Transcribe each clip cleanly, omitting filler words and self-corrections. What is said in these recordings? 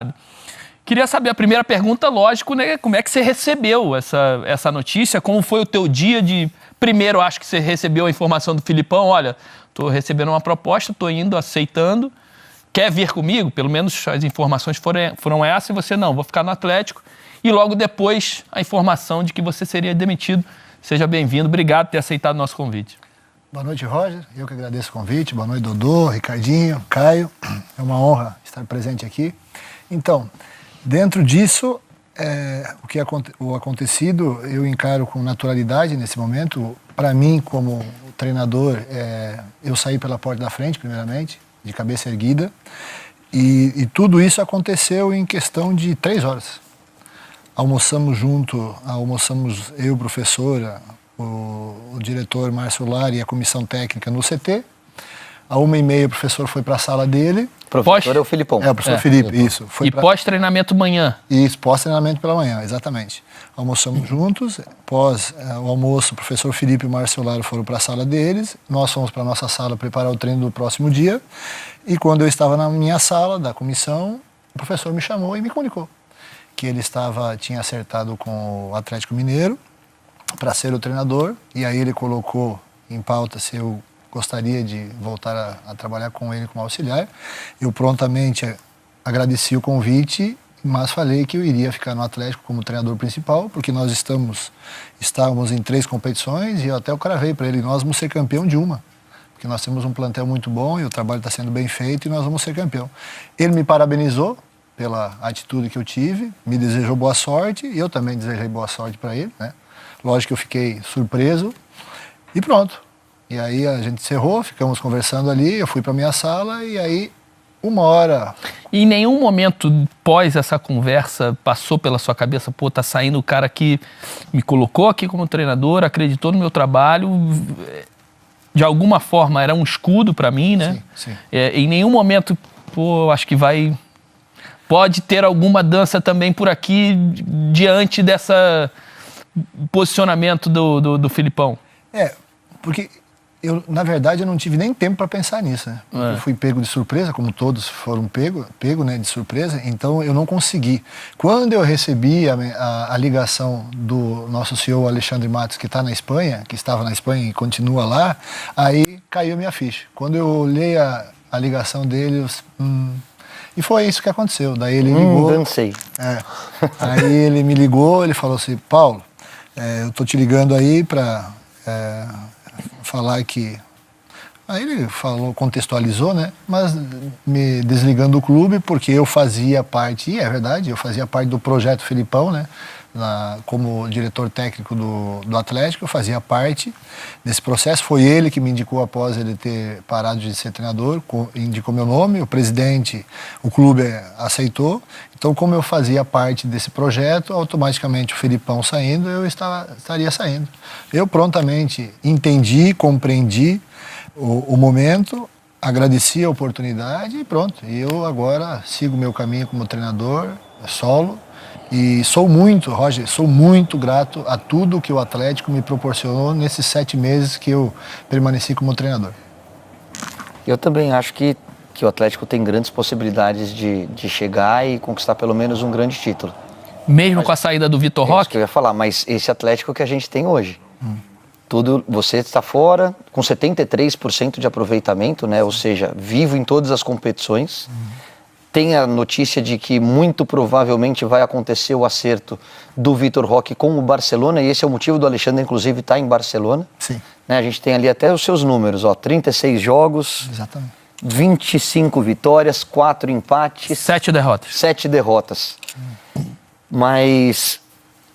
obrigado. Queria saber, a primeira pergunta, lógico, né? Como é que você recebeu essa notícia? Como foi o teu dia de... Primeiro, acho que você recebeu a informação do Filipão, olha, tô recebendo uma proposta, tô indo, aceitando, quer vir comigo? Pelo menos as informações foram essas, e você não, vou ficar no Atlético. E logo depois, a informação de que você seria demitido. Seja bem-vindo, obrigado por ter aceitado o nosso convite. Boa noite, Roger. Eu que agradeço o convite. Boa noite, Dodô, Ricardinho, Caio. É uma honra estar presente aqui. Então, dentro disso, o acontecido eu encaro com naturalidade nesse momento. Para mim, como treinador, eu saí pela porta da frente, primeiramente, de cabeça erguida. E tudo isso aconteceu em questão de 3 horas. Almoçamos eu, professora, o diretor Márcio Lari e a comissão técnica no CT. À 1h30 o professor foi para a sala dele. O professor é o Filipão. É, o professor Felipe, isso. E pós-treinamento manhã? Isso, pós-treinamento pela manhã, exatamente. Almoçamos juntos, após o almoço, o professor Felipe e o Márcio Lari foram para a sala deles, nós fomos para a nossa sala preparar o treino do próximo dia, e quando eu estava na minha sala da comissão, o professor me chamou e me comunicou que ele tinha acertado com o Atlético Mineiro para ser o treinador, e aí ele colocou em pauta se eu gostaria de voltar a trabalhar com ele como auxiliar. Eu prontamente agradeci o convite, mas falei que eu iria ficar no Atlético como treinador principal, porque nós estávamos em 3 competições, e eu até cravei para ele, nós vamos ser campeão de uma, porque nós temos um plantel muito bom e o trabalho está sendo bem feito e nós vamos ser campeão. Ele me parabenizou pela atitude que eu tive, me desejou boa sorte, e eu também desejei boa sorte para ele, né? Lógico que eu fiquei surpreso, e pronto. E aí a gente encerrou, ficamos conversando ali, eu fui para minha sala, e aí 1 hora... E em nenhum momento pós essa conversa passou pela sua cabeça, pô, tá saindo o cara que me colocou aqui como treinador, acreditou no meu trabalho, de alguma forma era um escudo para mim, né? Sim, sim. Em nenhum momento, pô, acho que pode ter alguma dança também por aqui diante dessa posicionamento do Filipão. Porque na verdade, eu não tive nem tempo para pensar nisso, né? Eu fui pego de surpresa, como todos foram pego, né, de surpresa, então eu não consegui. Quando eu recebi a ligação do nosso CEO Alexandre Matos, que estava na Espanha e continua lá, aí caiu a minha ficha. Quando eu olhei a ligação dele, e foi isso que aconteceu. Daí ele ligou. Dancei. Aí ele me ligou, ele falou assim, Paulo, eu tô te ligando aí para falar que... Aí ele contextualizou, né? Mas me desligando do clube, porque eu fazia parte, e é verdade, eu fazia parte do projeto Filipão, né? Como diretor técnico do Atlético, eu fazia parte desse processo. Foi ele que me indicou após ele ter parado de ser treinador, indicou meu nome, o presidente, o clube aceitou. Então, como eu fazia parte desse projeto, automaticamente o Filipão saindo, eu estaria saindo. Eu prontamente entendi, compreendi o momento, agradeci a oportunidade e pronto. E eu agora sigo meu caminho como treinador, solo. E Roger, sou muito grato a tudo que o Atlético me proporcionou nesses 7 meses que eu permaneci como treinador. Eu também acho que o Atlético tem grandes possibilidades de chegar e conquistar pelo menos um grande título. Mesmo com a saída do Vitor Roque? Isso que eu ia falar, mas esse Atlético que a gente tem hoje. Você está fora, com 73% de aproveitamento, né? Ou seja, vivo em todas as competições. Tem a notícia de que muito provavelmente vai acontecer o acerto do Vitor Roque com o Barcelona, e esse é o motivo do Alexandre, inclusive, estar em Barcelona. Sim. Né? A gente tem ali até os seus números, 36 jogos, exatamente, 25 vitórias, 4 empates... 7 derrotas. 7 derrotas. Mas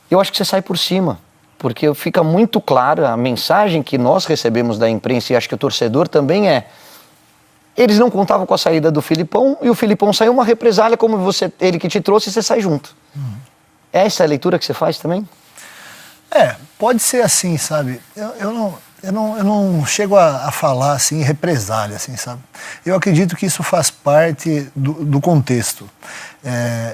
eu acho que você sai por cima, porque fica muito clara a mensagem que nós recebemos da imprensa, e acho que o torcedor também eles não contavam com a saída do Filipão, e o Filipão saiu uma represália, como ele que te trouxe, e você sai junto. Essa é a leitura que você faz também? Pode ser assim, sabe? Eu não chego a falar assim, represália, assim, sabe? Eu acredito que isso faz parte do contexto.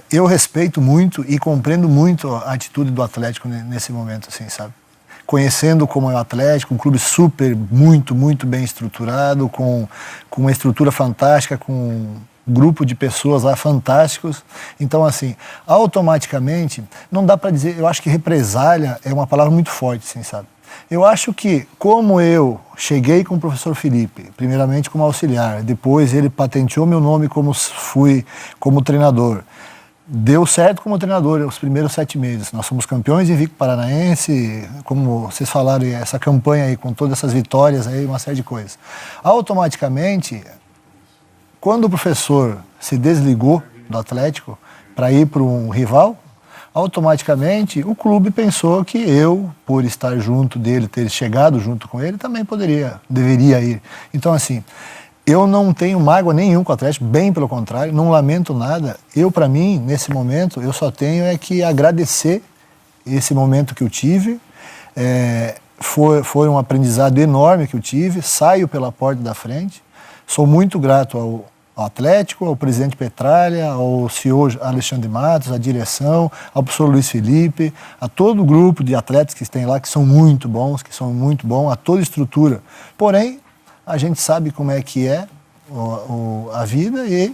Eu respeito muito e compreendo muito a atitude do Atlético nesse momento, assim, sabe? Conhecendo como é o Atlético, um clube muito bem estruturado, com uma estrutura fantástica, com grupo de pessoas lá fantásticos. Então, assim, automaticamente, não dá para dizer, eu acho que represália é uma palavra muito forte, assim, sabe? Eu acho que, como eu cheguei com o professor Felipe, primeiramente como auxiliar, depois ele patenteou meu nome fui como treinador. Deu certo como treinador os primeiros 7 meses. Nós somos campeões invicto paranaense, como vocês falaram, essa campanha aí, com todas essas vitórias aí, uma série de coisas. Automaticamente, quando o professor se desligou do Atlético para ir para um rival, automaticamente o clube pensou que eu, por estar junto dele, ter chegado junto com ele, também deveria ir. Então, assim, eu não tenho mágoa nenhuma com o Atlético, bem pelo contrário, não lamento nada. Eu, para mim, nesse momento, eu só tenho que agradecer esse momento que eu tive. Foi um aprendizado enorme que eu tive, saio pela porta da frente. Sou muito grato ao Atlético, ao presidente Petralha, ao CEO Alexandre Matos, à direção, ao professor Luiz Felipe, a todo o grupo de atletas que tem lá, que são muito bons, a toda a estrutura. Porém, a gente sabe como é que é a vida e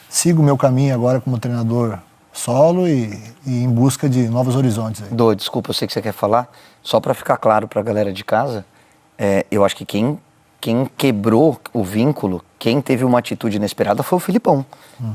sigo o meu caminho agora como treinador solo e em busca de novos horizontes. Dô, desculpa, eu sei que você quer falar. Só para ficar claro para a galera de casa, eu acho que quem quebrou o vínculo, quem teve uma atitude inesperada foi o Filipão.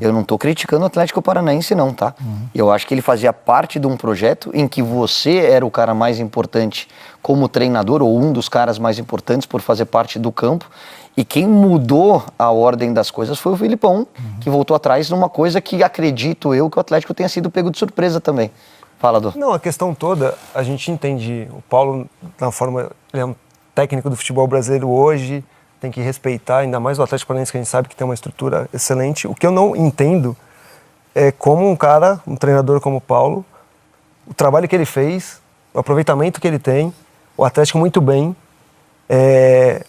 Eu não estou criticando o Atlético Paranaense não, tá? Eu acho que ele fazia parte de um projeto em que você era o cara mais importante como treinador, ou um dos caras mais importantes por fazer parte do campo, e quem mudou a ordem das coisas foi o Filipão, que voltou atrás numa coisa que acredito eu que o Atlético tenha sido pego de surpresa também. Fala, Dô. Não, a questão toda, a gente entende, o Paulo, na forma, ele é um técnico do futebol brasileiro hoje, tem que respeitar, ainda mais o Atlético Paranaense, que a gente sabe que tem uma estrutura excelente. O que eu não entendo é como um treinador como o Paulo, o trabalho que ele fez, o aproveitamento que ele tem, o Atlético muito bem.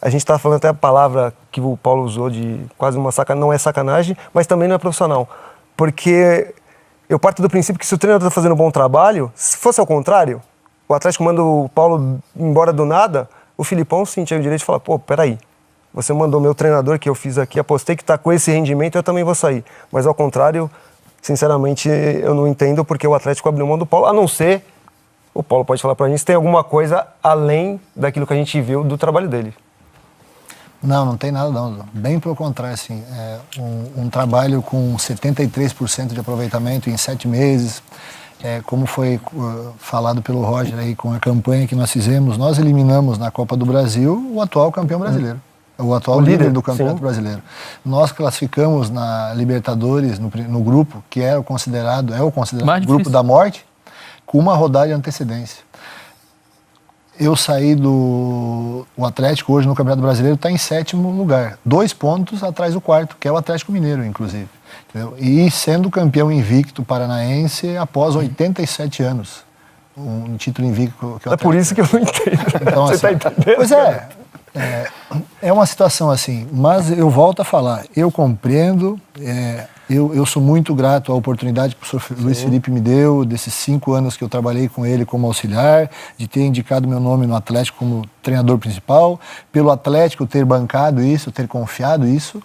A gente estava falando até a palavra que o Paulo usou de quase uma sacanagem, não é sacanagem, mas também não é profissional. Porque eu parto do princípio que se o treinador está fazendo um bom trabalho, se fosse ao contrário, o Atlético manda o Paulo embora do nada, o Filipão sentia o direito de falar, pô, peraí, você mandou meu treinador que eu fiz aqui, apostei que está com esse rendimento, eu também vou sair. Mas ao contrário, sinceramente, eu não entendo porque o Atlético abriu mão do Paulo, a não ser, o Paulo pode falar pra gente, se tem alguma coisa além daquilo que a gente viu do trabalho dele. Não tem nada não. Bem pelo contrário, assim, um trabalho com 73% de aproveitamento em 7 meses, como foi falado pelo Roger aí com a campanha que nós fizemos, nós eliminamos na Copa do Brasil o atual campeão brasileiro. O atual líder do Campeonato Brasileiro. Nós classificamos na Libertadores, no grupo, que é o considerado grupo da morte, com uma rodada de antecedência. Eu saí o Atlético hoje no Campeonato Brasileiro está em 7º lugar, 2 pontos atrás do 4º, que é o Atlético Mineiro, inclusive. Entendeu? E sendo campeão invicto paranaense após 87 anos. Um título invicto. Que é por isso que eu não entendo. Então, você assim, está entendendo? Pois é uma situação assim, mas eu volto a falar, eu compreendo, eu sou muito grato à oportunidade que o professor Luiz Felipe me deu, desses 5 anos que eu trabalhei com ele como auxiliar, de ter indicado meu nome no Atlético como treinador principal, pelo Atlético ter bancado isso, ter confiado isso,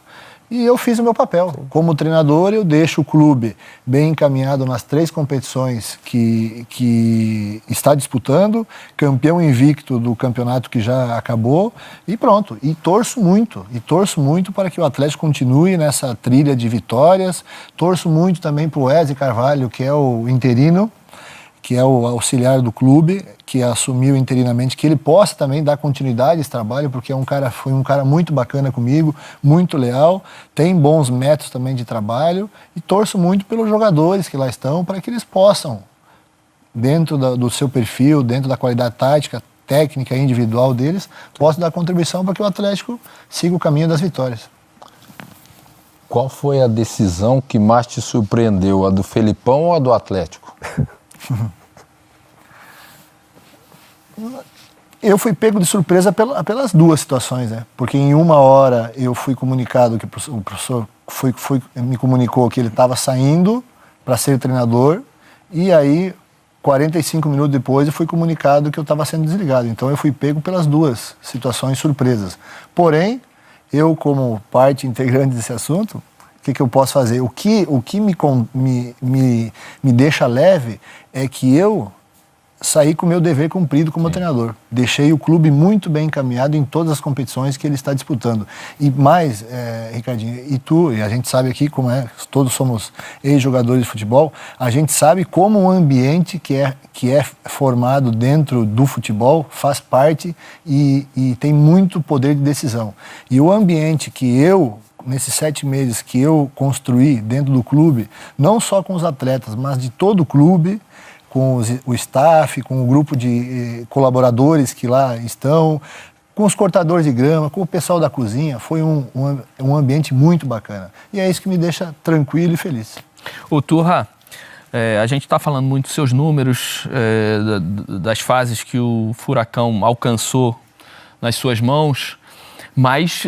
e eu fiz o meu papel. Como treinador, eu deixo o clube bem encaminhado nas 3 competições que está disputando, campeão invicto do campeonato que já acabou, e pronto. E torço muito para que o Atlético continue nessa trilha de vitórias. Torço muito também para o Wesley Carvalho, que é o interino, que é o auxiliar do clube, que assumiu interinamente, que ele possa também dar continuidade a esse trabalho, porque foi um cara muito bacana comigo, muito leal, tem bons métodos também de trabalho, e torço muito pelos jogadores que lá estão, para que eles possam, dentro do seu perfil, dentro da qualidade tática, técnica e individual deles, possam dar contribuição para que o Atlético siga o caminho das vitórias. Qual foi a decisão que mais te surpreendeu, a do Felipão ou a do Atlético? Eu fui pego de surpresa pelas 2 situações, né? Porque em uma hora eu fui comunicado, que o professor me comunicou que ele estava saindo para ser treinador, e aí 45 minutos depois eu fui comunicado que eu estava sendo desligado. Então eu fui pego pelas 2 situações surpresas. Porém, eu como parte integrante desse assunto, O que eu posso fazer? O que me deixa leve é que eu saí com o meu dever cumprido como treinador. Deixei o clube muito bem encaminhado em todas as competições que ele está disputando. E mais, Ricardinho, e tu, e a gente sabe aqui como todos somos ex-jogadores de futebol, a gente sabe como um ambiente que é formado dentro do futebol faz parte e tem muito poder de decisão. E o ambiente que nesses 7 meses que eu construí dentro do clube, não só com os atletas, mas de todo o clube, com o staff, com o grupo de colaboradores que lá estão, com os cortadores de grama, com o pessoal da cozinha, foi um ambiente muito bacana. E é isso que me deixa tranquilo e feliz. Ô, Turra, a gente está falando muito dos seus números, das fases que o Furacão alcançou nas suas mãos, mas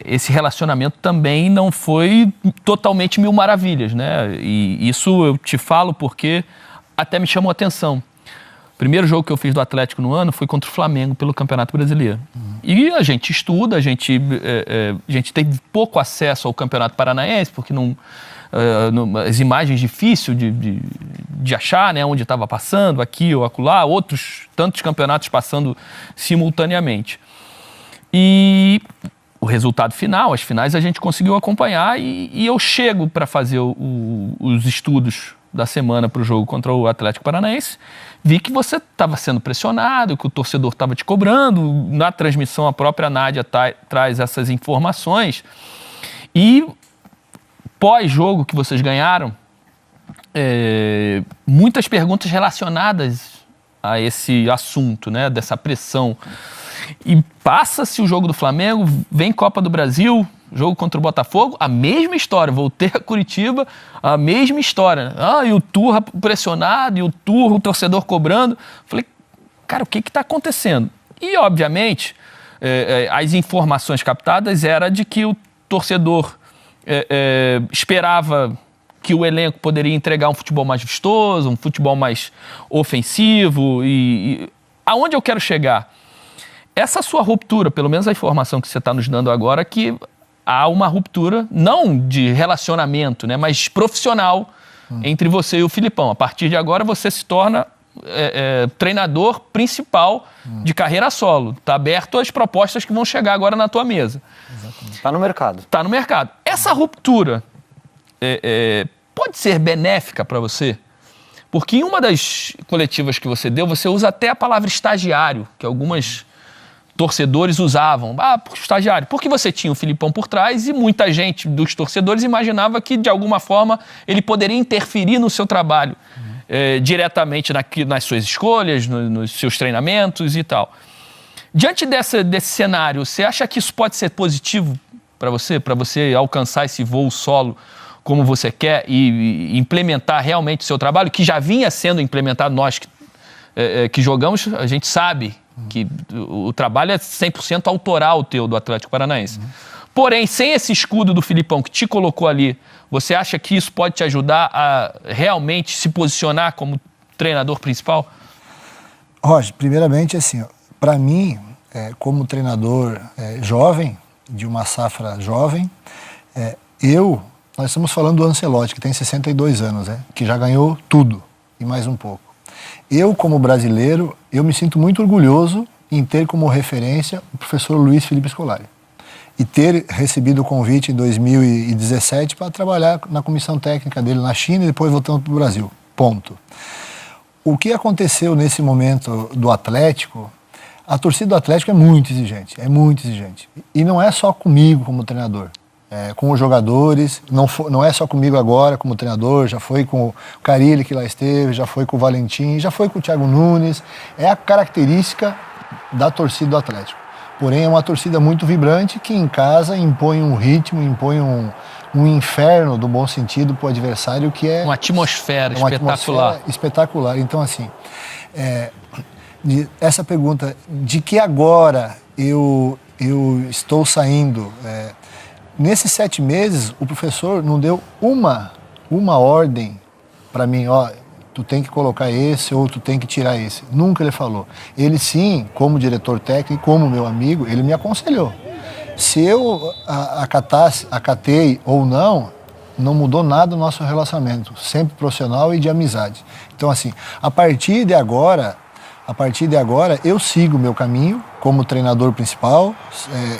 esse relacionamento também não foi totalmente mil maravilhas, né? E isso eu te falo porque até me chamou a atenção. O primeiro jogo que eu fiz do Atlético no ano foi contra o Flamengo pelo Campeonato Brasileiro. E a gente estuda, a gente teve pouco acesso ao Campeonato Paranaense, porque as imagens difíceis de achar, né, onde estava passando, aqui ou acolá, outros tantos campeonatos passando simultaneamente. E o resultado final, as finais, a gente conseguiu acompanhar e eu chego para fazer os estudos da semana para o jogo contra o Atlético Paranaense, vi que você estava sendo pressionado, que o torcedor estava te cobrando. Na transmissão, a própria Nádia traz essas informações. E pós-jogo que vocês ganharam, muitas perguntas relacionadas a esse assunto, né, dessa pressão. E passa-se o jogo do Flamengo, vem Copa do Brasil, jogo contra o Botafogo, a mesma história. Voltei a Curitiba, a mesma história. E o Turra pressionado, e o Turra, o torcedor cobrando. Falei, cara, o que está acontecendo? E, obviamente, as informações captadas era de que o torcedor esperava que o elenco poderia entregar um futebol mais vistoso, um futebol mais ofensivo. E aonde eu quero chegar? Essa sua ruptura, pelo menos a informação que você está nos dando agora, que há uma ruptura, não de relacionamento, né, mas profissional entre você e o Filipão. A partir de agora você se torna treinador principal de carreira solo. Está aberto às propostas que vão chegar agora na tua mesa. Está no mercado. Está no mercado. Essa ruptura pode ser benéfica para você? Porque em uma das coletivas que você deu, você usa até a palavra estagiário, que algumas torcedores usavam. Estagiário. Porque você tinha o Filipão por trás e muita gente dos torcedores imaginava que, de alguma forma, ele poderia interferir no seu trabalho, diretamente nas suas escolhas, nos seus treinamentos e tal. Diante desse cenário, você acha que isso pode ser positivo para você alcançar esse voo solo como você quer e implementar realmente o seu trabalho, que já vinha sendo implementado, nós que jogamos, a gente sabe que o trabalho é 100% autoral teu, do Atlético Paranaense. Porém, sem esse escudo do Filipão que te colocou ali, você acha que isso pode te ajudar a realmente se posicionar como treinador principal? Roger, primeiramente, assim, para mim, como treinador jovem, de uma safra jovem, nós estamos falando do Ancelotti, que tem 62 anos, que já ganhou tudo e mais um pouco. Eu, como brasileiro, eu me sinto muito orgulhoso em ter como referência o professor Luiz Felipe Scolari. E ter recebido o convite em 2017 para trabalhar na comissão técnica dele na China e depois voltando para o Brasil. Ponto. O que aconteceu nesse momento do Atlético, a torcida do Atlético é muito exigente. E não é só comigo como treinador. Com os jogadores, não é só comigo agora como treinador, já foi com o Carille que lá esteve, já foi com o Valentim, já foi com o Thiago Nunes. É a característica da torcida do Atlético. Porém, é uma torcida muito vibrante que em casa impõe um ritmo, impõe um inferno, do bom sentido, para o adversário, que é... Uma atmosfera espetacular. Então, assim, essa pergunta de que agora eu estou saindo... Nesses 7 meses, o professor não deu uma ordem para mim, tu tem que colocar esse ou tu tem que tirar esse. Nunca ele falou. Ele sim, como diretor técnico, como meu amigo, ele me aconselhou. Se eu acatei ou não mudou nada o nosso relacionamento, sempre profissional e de amizade. Então, assim, a partir de agora, eu sigo o meu caminho como treinador principal,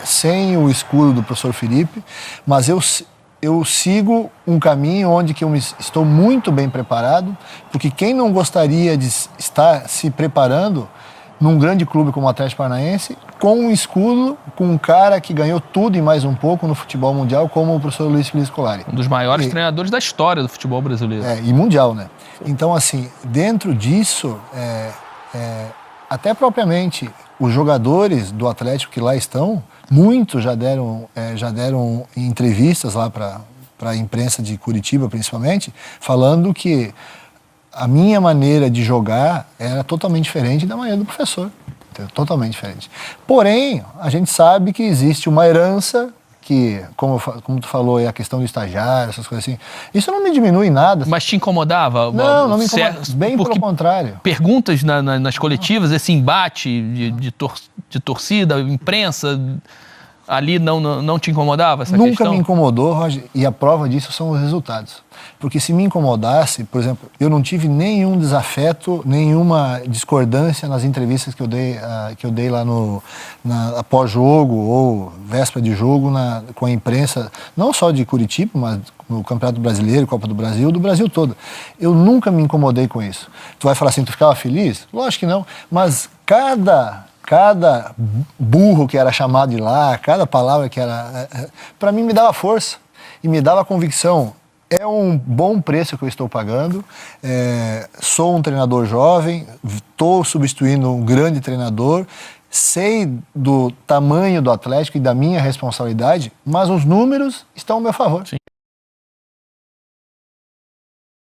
sem o escudo do professor Felipe, mas eu sigo um caminho onde que eu estou muito bem preparado, porque quem não gostaria de estar se preparando num grande clube como o Atlético Paranaense, com um escudo, com um cara que ganhou tudo e mais um pouco no futebol mundial, como o professor Luiz Felipe Scolari. Um dos maiores treinadores da história do futebol brasileiro. E mundial, né? Então, assim, dentro disso, até propriamente os jogadores do Atlético que lá estão, muitos já deram entrevistas lá para a imprensa de Curitiba, principalmente, falando que a minha maneira de jogar era totalmente diferente da maneira do professor. Totalmente diferente. Porém, a gente sabe que existe uma herança que, como tu falou, é a questão do estagiário, essas coisas assim. Isso não me diminui em nada. Mas te incomodava? Não me incomodava. Bem pelo contrário. Perguntas nas coletivas, esse embate de torcida, imprensa, ali não te incomodava essa questão? Nunca me incomodou, Roger, e a prova disso são os resultados. Porque se me incomodasse, por exemplo, eu não tive nenhum desafeto, nenhuma discordância nas entrevistas que eu dei lá após jogo ou véspera de jogo com a imprensa, não só de Curitiba, mas no Campeonato Brasileiro, Copa do Brasil todo. Eu nunca me incomodei com isso. Tu vai falar assim, tu ficava feliz? Lógico que não, mas cada burro que era chamado de lá, cada palavra que era, para mim me dava força e me dava convicção. É um bom preço que eu estou pagando, sou um treinador jovem, estou substituindo um grande treinador, sei do tamanho do Atlético e da minha responsabilidade, mas os números estão ao meu favor. Sim.